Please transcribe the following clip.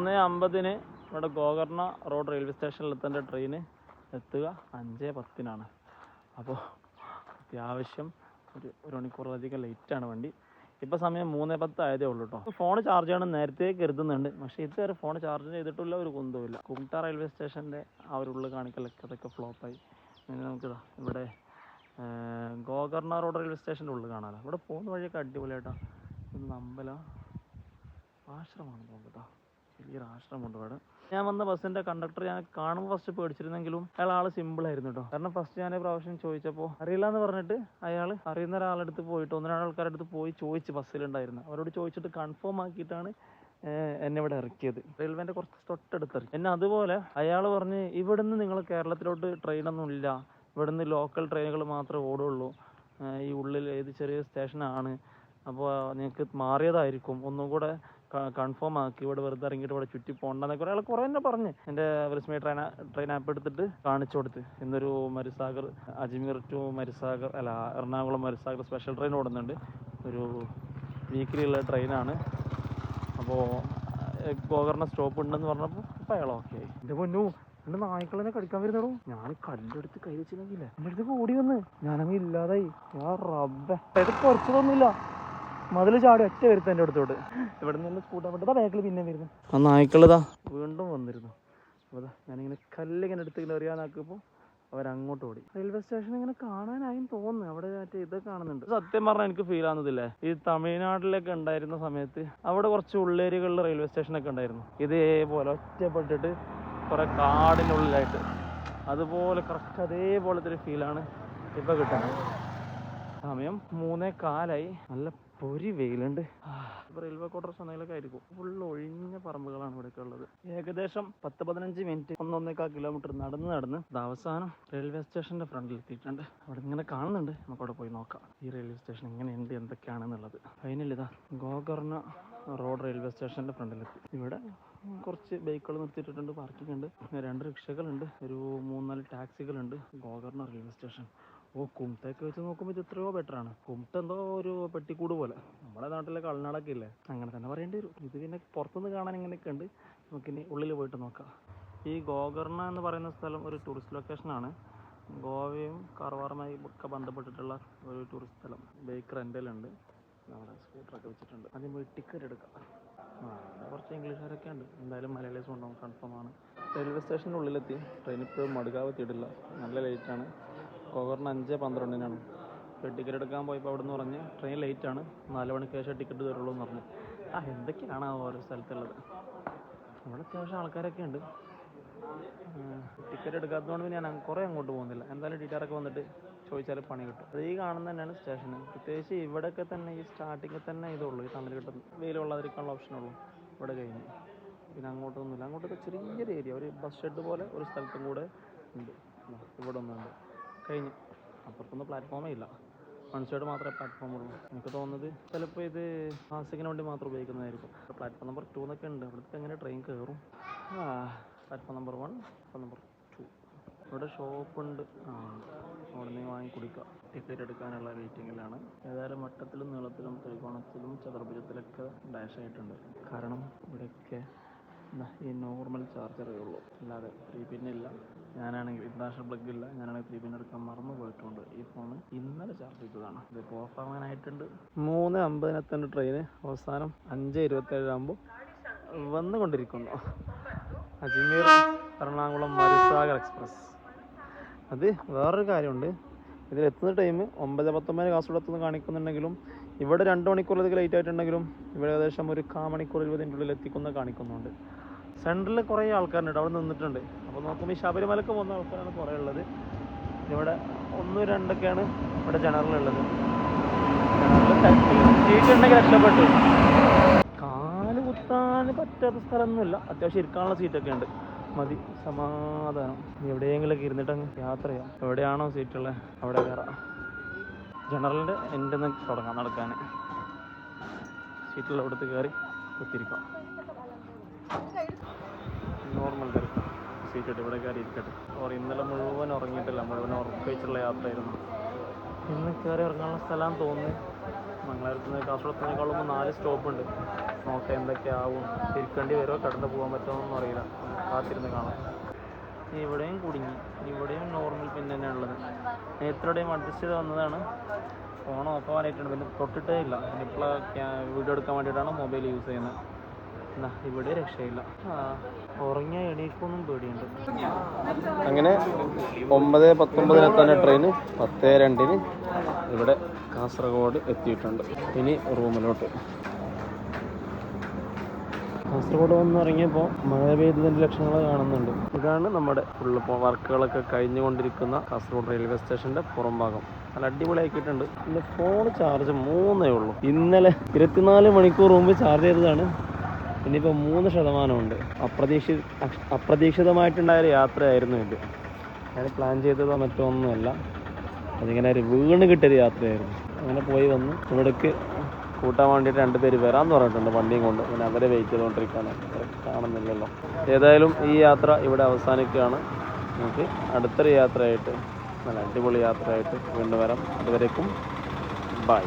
3:50 ഇവിടെ Gokarna road railway സ്റ്റേഷനിൽ എത്തേണ്ട ട്രെയിന് എത്തുക 5:10 അപ്പോൾ അത്യാവശ്യം ഒരു മണിക്കൂറിലധികം ലേറ്റാണ് വണ്ടി. ഇപ്പോൾ സമയം 3:10 ആയതേ ഉള്ളൂ കേട്ടോ. ഫോൺ ചാർജ് ചെയ്യണം നേരത്തെ കരുതുന്നുണ്ട്, പക്ഷേ ഇതുവരെ ഫോൺ ചാർജ് ചെയ്തിട്ടില്ല, ഒരു കുന്തവുമില്ല. കുംട്ട റെയിൽവേ സ്റ്റേഷൻ്റെ ആ ഒരു ഉള്ളിൽ കാണിക്കലൊക്കെ അതൊക്കെ ഫ്ലോപ്പായി. പിന്നെ നമുക്കിതാ ഇവിടെ ഗോകർണ റോഡ് റെയിൽവേ സ്റ്റേഷൻ്റെ ഉള്ളിൽ കാണാമല്ലോ. ഇവിടെ പോകുന്ന വഴിയൊക്കെ അടിപൊളിയായിട്ടോ. ഇന്ന് അമ്പലം ആശ്രമമാണ് പോകുന്നത് കേട്ടോ. വലിയൊരു ആശ്രമമുണ്ട് ഇവിടെ. ഞാൻ വന്ന ബസ്സിൻ്റെ കണ്ടക്ടർ ഞാൻ കാണുമ്പോൾ ഫസ്റ്റ് പേടിച്ചിരുന്നെങ്കിലും ആൾ സിമ്പിളായിരുന്നു കേട്ടോ. കാരണം ഫസ്റ്റ് ഞാൻ പ്രാവശ്യം ചോദിച്ചപ്പോൾ അറിയില്ല എന്ന് പറഞ്ഞിട്ട് അയാൾ അറിയുന്ന ഒരാളെടുത്ത് പോയിട്ട് 1-2 ആൾക്കാരുടെ അടുത്ത് പോയി ചോദിച്ച് ബസ്സിലുണ്ടായിരുന്നു. അവരോട് ചോദിച്ചിട്ട് കൺഫേം ആക്കിയിട്ടാണ് എന്നെ ഇവിടെ ഇറക്കിയത്. റെയിൽവേൻ്റെ കുറച്ച് തൊട്ടടുത്ത് ഇറക്കി എന്നെ. അതുപോലെ അയാൾ പറഞ്ഞ് ഇവിടുന്ന് നിങ്ങൾ കേരളത്തിലോട്ട് ട്രെയിനൊന്നും ഇല്ല, ഇവിടുന്ന് ലോക്കൽ ട്രെയിനുകൾ മാത്രമേ ഓടുള്ളൂ, ഈ ഉള്ളിൽ ഏത് ചെറിയ സ്റ്റേഷനാണ്, അപ്പോൾ നിങ്ങൾക്ക് മാറിയതായിരിക്കും, ഒന്നും കൂടെ കൺഫേം ആക്കി, ഇവിടെ വെറുതെ ഇറങ്ങിയിട്ട് ഇവിടെ ചുറ്റി പോകണ്ടെന്നൊക്കെ അയാൾ കുറേ തന്നെ പറഞ്ഞ്. എൻ്റെ വിസ്മയ ട്രെയിൻ ആപ്പ് എടുത്തിട്ട് കാണിച്ചു കൊടുത്ത് ഇന്നൊരു മരുസാഗർ അജ്മീർ ടു മരുസാഗർ അല്ല എറണാകുളം മരുസാഗർ സ്പെഷ്യൽ ട്രെയിൻ ഓടുന്നുണ്ട്. ഒരു വീക്കിലി ഉള്ള ട്രെയിനാണ്. അപ്പോൾ ഗോകർണ സ്റ്റോപ്പ് ഉണ്ടെന്ന് പറഞ്ഞപ്പോൾ അപ്പോൾ അയാൾ ഓക്കെ ആയി. എൻ്റെ പൊന്നു, എൻ്റെ നായ്ക്കളെന്നെ കടിക്കാൻ വരുന്നുള്ളൂ. ഞാൻ കല്ലെടുത്ത് കൈ വെച്ചില്ലെങ്കിലേ എൻ്റെ അടുത്ത് ഓടി വന്ന് ഞാനങ്ങ് ഇല്ലാതായി. ഞാൻ റബ്ബേ ഇത് കുറച്ചതൊന്നുമില്ല, മതിൽ ചാടി ഒറ്റ വരുത്ത എൻ്റെ അടുത്തോട്ട്. ഇവിടെ നിന്ന് സ്കൂട്ടാൻ പറ്റാ ബാക്കിൽ പിന്നെ വരുന്നു. ആ നായ്ക്കളിതാ വീണ്ടും വന്നിരുന്നു. അപ്പോൾ ഞാനിങ്ങനെ കല്ലിങ്ങനെ എടുത്ത് എറിയാനാക്കിയപ്പോൾ അവരങ്ങോട്ട് ഓടി. റെയിൽവേ സ്റ്റേഷൻ ഇങ്ങനെ കാണാനായും തോന്നുന്നു. അവിടെ മറ്റേ ഇത് കാണുന്നുണ്ട്. സത്യം പറഞ്ഞാൽ എനിക്ക് ഫീൽ ആവുന്നതില്ലേ, ഈ തമിഴ്നാട്ടിലൊക്കെ ഉണ്ടായിരുന്ന സമയത്ത് അവിടെ കുറച്ച് ഉള്ളേരികളിൽ റെയിൽവേ സ്റ്റേഷനൊക്കെ ഉണ്ടായിരുന്നു. ഇതേപോലെ ഒറ്റപ്പെട്ടിട്ട് കുറെ കാടിനുള്ളിലായിട്ട്, അതുപോലെ കറക്റ്റ് അതേപോലത്തെ ഒരു ഫീലാണ് ഇപ്പോൾ കിട്ടുന്നത്. സമയം 3:15 നല്ല പൊരി വെയിലുണ്ട്. ഇപ്പോൾ റെയിൽവേ ക്വാർട്ടേഴ്സ് എന്തെങ്കിലുമൊക്കെ ആയിരിക്കും. ഫുള്ള് ഒഴിഞ്ഞ പറമ്പുകളാണ് ഇവിടെയൊക്കെ ഉള്ളത്. ഏകദേശം 10-15 മിനിറ്റ് 1-1.25 കിലോമീറ്റർ നടന്ന് അവസാനം റെയിൽവേ സ്റ്റേഷൻ്റെ ഫ്രണ്ടിൽ എത്തിയിട്ടുണ്ട്. അവിടെ ഇങ്ങനെ കാണുന്നുണ്ട്, നമുക്കവിടെ പോയി നോക്കാം ഈ റെയിൽവേ സ്റ്റേഷൻ എങ്ങനെയുണ്ട് എന്തൊക്കെയാണെന്നുള്ളത്. ഫൈനൽ ഇതാ ഗോകർണ റോഡ് റെയിൽവേ സ്റ്റേഷൻ്റെ ഫ്രണ്ടിലെത്തി. ഇവിടെ കുറച്ച് ബൈക്കുകൾ നിർത്തിയിട്ടുണ്ട്, പാർക്കിംഗ് ഉണ്ട്, 2 റിക്ഷകളുണ്ട്, ഒരു 3-4 ടാക്സികളുണ്ട്. ഗോകർണ റെയിൽവേ സ്റ്റേഷൻ കുംട്ടയൊക്കെ വെച്ച് നോക്കുമ്പോൾ ഇത് എത്രയോ ബെറ്ററാണ്. കുംട്ട എന്തോ ഒരു പെട്ടിക്കൂട് പോലെ, നമ്മുടെ നാട്ടിലെ കളനാടൊക്കെ ഇല്ലേ, അങ്ങനെ തന്നെ പറയേണ്ടി വരും. ഇത് പിന്നെ പുറത്തുനിന്ന് കാണാൻ ഇങ്ങനെയൊക്കെ ഉണ്ട്. നമുക്കിനി ഉള്ളിൽ പോയിട്ട് നോക്കാം. ഈ ഗോകർണ എന്ന് പറയുന്ന സ്ഥലം ഒരു ടൂറിസ്റ്റ് ലൊക്കേഷനാണ്. ഗോവയും കാർവാറുമായി ഒക്കെ ബന്ധപ്പെട്ടിട്ടുള്ള ഒരു ടൂറിസ്റ്റ് സ്ഥലം. ബൈക്ക് റെൻ്റലുണ്ട്, നമ്മുടെ സ്കൂട്ടറൊക്കെ വെച്ചിട്ടുണ്ട്. ആദ്യം പോയി ടിക്കറ്റ് എടുക്കാം. കുറച്ച് ഇംഗ്ലീഷുകാരൊക്കെ ഉണ്ട്, എന്തായാലും മലയാളീസും ഉണ്ടാവും, കൺഫേം ആണ്. റെയിൽവേ സ്റ്റേഷൻ്റെ ഉള്ളിലെത്തി. ട്രെയിൻ ഇപ്പോൾ മടുകാവ് എത്തിയിട്ടില്ല, നല്ല ലേറ്റാണ്. ഗോകർണ 5:12 ഇപ്പോൾ ടിക്കറ്റ് എടുക്കാൻ പോയപ്പോൾ അവിടെ നിന്ന് പറഞ്ഞ് ട്രെയിൻ ലേറ്റാണ്, 4 മണിക്ക് ശേഷം ടിക്കറ്റ് തരുള്ളൂ എന്ന് പറഞ്ഞു. എന്തൊക്കെയാണ് ഓരോ സ്ഥലത്തുള്ളത്. അവിടെ അത്യാവശ്യം ആൾക്കാരൊക്കെ ഉണ്ട്. ടിക്കറ്റ് എടുക്കാത്തതുകൊണ്ട് പിന്നെ ഞാൻ കുറേ അങ്ങോട്ട് പോകുന്നില്ല. എന്തായാലും ടീച്ചറൊക്കെ വന്നിട്ട് ചോദിച്ചാൽ പണി കിട്ടും. അത് ഈ കാണുന്നത് തന്നെയാണ് സ്റ്റേഷൻ. പ്രത്യേകിച്ച് ഇവിടെയൊക്കെ തന്നെ ഈ സ്റ്റാർട്ടിങ്ങിൽ തന്നെ ഇതുള്ളൂ, ഈ തണൽ കിട്ടും, വെയിൽ കൊള്ളാതിരിക്കാനുള്ള ഓപ്ഷനുള്ളൂ. ഇവിടെ കഴിഞ്ഞു പിന്നെ അങ്ങോട്ടൊന്നുമില്ല. അങ്ങോട്ടൊക്കെ ചെറിയൊരു ഏരിയ, ഒരു ബസ് ഷെഡ് പോലെ ഒരു സ്ഥലത്തും കൂടെ ഉണ്ട്. ഇവിടെ ഒന്നുണ്ട്, കഴിഞ്ഞു. അപ്പുറത്തൊന്നും പ്ലാറ്റ്ഫോമേ ഇല്ല, വൺ സൈഡ് മാത്രമേ പ്ലാറ്റ്ഫോം ഉള്ളൂ. എനിക്ക് തോന്നുന്നത് ചിലപ്പോൾ ഇത് പാസിങ്ങിന് വേണ്ടി മാത്രം ഉപയോഗിക്കുന്നതായിരിക്കും. പ്ലാറ്റ്ഫോം നമ്പർ 2 എന്നൊക്കെ ഉണ്ട്. അവിടുത്തെ എങ്ങനെ ട്രെയിൻ കയറും? Platform number 1, platform number 2. ഇവിടെ ഷോപ്പുണ്ട്, അവിടെ നിന്ന് വാങ്ങി കുടിക്കുക. ടിക്കറ്റ് എടുക്കാനുള്ള വെയിറ്റിങ്ങിലാണ്. ഏതായാലും വട്ടത്തിലും നീളത്തിലും ത്രികോണത്തിലും ചതുർഭുജത്തിലൊക്കെ ഡാഷ് ആയിട്ടുണ്ട്. കാരണം ഇവിടെയൊക്കെ ഈ നോർമൽ ചാർജറേ ഉള്ളൂ, അല്ലാതെ 3 പിന്നില്ല. ഞാനാണെങ്കിൽ ഇന്റർനാഷണൽ പ്ലഗ് ഇല്ല. ഞാനാണെങ്കിൽ 3 പിൻ എടുക്കാൻ മറന്നു പോയിട്ടുണ്ട്. ഈ ഫോണ് ഇന്നലെ ചാർജ് ചെയ്തതാണ്. ഇതിപ്പോൾ ഓഫ് ആവാനായിട്ടുണ്ട്. 3:50 ട്രെയിന് അവസാനം 5:27 ആകുമ്പോൾ വന്നുകൊണ്ടിരിക്കുന്നു. അജ്മീർ എറണാകുളം മരുസാഗർ എക്സ്പ്രസ്. അത് വേറൊരു കാര്യമുണ്ട്, ഇതിലെത്തുന്ന ടൈം 9:19 കാസർഗോഡ് കാണിക്കുന്നുണ്ടെങ്കിലും ഇവിടെ 2 മണിക്കൂറിലധികം ലേറ്റ് ആയിട്ടുണ്ടെങ്കിലും ഇവിടെ ഏകദേശം ഒരു 1/4 മണിക്കൂർ 20 മിനിറ്റിനുള്ളിൽ എത്തിക്കുന്ന കാണിക്കുന്നുണ്ട്. സെൻട്രലിൽ കുറേ ആൾക്കാരുണ്ട്, അവിടെ നിന്നിട്ടുണ്ട്. അപ്പോൾ നോക്കുമ്പോൾ ഈ ശബരിമലക്ക് പോകുന്ന ആൾക്കാരാണ് കുറേ ഉള്ളത്. ഇവിടെ 1-2 ഇവിടെ ജനറലുള്ളത്. സീറ്റ് ഉണ്ടെങ്കിൽ രക്ഷപ്പെട്ടു. കാല് കുത്താൻ പറ്റാത്ത സ്ഥലമൊന്നുമില്ല, അത്യാവശ്യം ഇരിക്കാനുള്ള സീറ്റൊക്കെ ഉണ്ട്, മതി, സമാധാനം. എവിടെയെങ്കിലൊക്കെ ഇരുന്നിട്ടങ്ങ് യാത്ര ചെയ്യാം. എവിടെയാണോ സീറ്റുള്ളത് അവിടെ കയറാം. ജനറലിൻ്റെ എൻ്റെ നിന്ന് തുടങ്ങാം നടക്കാൻ. സീറ്റുള്ള അവിടുത്തെ കയറി കുത്തിരിക്കാം. നോർമൽ സീറ്റ് ഇട്ട് ഇവിടെ കയറി ഇരിക്കട്ടെ. ഇന്നലെ മുഴുവൻ ഉറങ്ങിയിട്ടില്ല, മുഴുവൻ ഉറപ്പിച്ചുള്ള യാത്രയായിരുന്നു. ഇന്ന് കയറി ഇറങ്ങാനുള്ള സ്ഥലം തോന്നി. മംഗലാപുരത്ത് നിന്ന് കാസർഗോഡ് 4 സ്റ്റോപ്പുണ്ട്. നോക്കാം എന്തൊക്കെയാവും, തിരിക്കേണ്ടി വരുമോ കടന്നു പോകാൻ പറ്റുമോന്നൊന്നും അറിയില്ല, കാത്തിരുന്ന് കാണാം. ഇവിടെയും കുടുങ്ങി, ഇവിടെയും നോർമൽ പിൻ തന്നെയാണ് ഉള്ളത്. നേരത്തോടെയും അഡ്ജസ്റ്റ് ചെയ്ത് വന്നതാണ്, ഫോൺ ഓഫ് ആവാനായിട്ടുണ്ട്, പിന്നെ തൊട്ടിട്ടേ ഇല്ല. ഇപ്പോൾ വീഡിയോ എടുക്കാൻ വേണ്ടിയിട്ടാണ് മൊബൈൽ യൂസ് ചെയ്യുന്നത്. എന്നാ ഇവിടെ രക്ഷയില്ല, ഉറങ്ങിയ എണീക്കൊന്നും പേടിയുണ്ട്. അങ്ങനെ 9:19 ട്രെയിൻ 10:02 ഇവിടെ കാസർഗോഡ് എത്തിയിട്ടുണ്ട്. ഇനി റൂമിലോട്ട്. കാസർഗോഡ് വന്നിറങ്ങിയപ്പോൾ മഴ പെയ്തതിൻ്റെ ലക്ഷണങ്ങൾ കാണുന്നുണ്ട്. ഇതാണ് നമ്മുടെ ഫുള്ള് വർക്കുകളൊക്കെ കഴിഞ്ഞുകൊണ്ടിരിക്കുന്ന കാസർഗോഡ് റെയിൽവേ സ്റ്റേഷൻ്റെ പുറം ഭാഗം. നല്ല അടിപൊളിയാക്കിയിട്ടുണ്ട്. എൻ്റെ ഫോൺ ചാർജ് 3 ഉള്ളൂ. ഇന്നലെ 24 മണിക്കൂർ മുമ്പ് ചാർജ് ചെയ്തതാണ്. ഇനിയിപ്പോൾ 3% ഉണ്ട്. അപ്രതീക്ഷിതമായിട്ടുണ്ടായൊരു യാത്രയായിരുന്നു ഇത്. ഞാൻ പ്ലാൻ ചെയ്തതോ മറ്റൊന്നുമല്ല, അതിങ്ങനെ ഒരു വീണ് കിട്ടിയൊരു യാത്രയായിരുന്നു. അങ്ങനെ പോയി വന്ന് ഇവിടേക്ക് കൂട്ടാൻ വേണ്ടിയിട്ട് 2 പേര് വരാമെന്ന് പറഞ്ഞിട്ടുണ്ട് വണ്ടിയും കൊണ്ട്. പിന്നെ അവരെ വെയിറ്റ് ചെയ്തുകൊണ്ടിരിക്കുകയാണ്, കാണുന്നില്ലല്ലോ. ഏതായാലും ഈ യാത്ര ഇവിടെ അവസാനിക്കുകയാണ്. നമുക്ക് അടുത്തൊരു യാത്രയായിട്ട്, നല്ല അടിപൊളി യാത്രയായിട്ട് വീണ്ടും വരാം. അതുവരേക്കും ബൈ.